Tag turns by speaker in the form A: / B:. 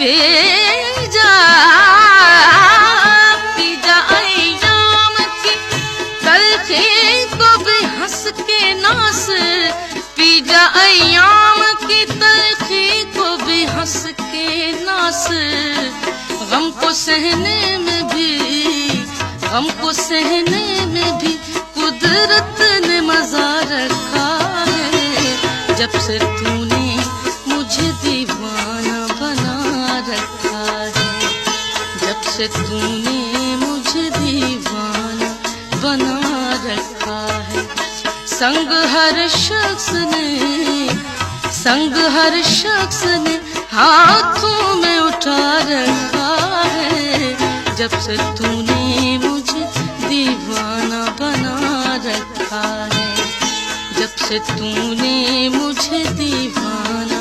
A: پی جا ایام کی تلخی کو بھی ہنس کے ناس، پی جا ایام کی تلخی کو بھی ہنس کے ناس، غم کو سہنے میں بھی، غم کو سہنے میں بھی قدرت نے مزہ رکھا ہے، جب سے تو نے مجھے دیوانہ بنا رکھا ہے، جب سے تو نے مجھے دیوانہ بنا رکھا ہے، سنگ ہر شخص نے، سنگ ہر شخص نے ہاتھوں میں اٹھا رکھا ہے، جب سے تو نے مجھے دیوانہ بنا رکھا ہے، جب سے تو نے مجھے دیوانہ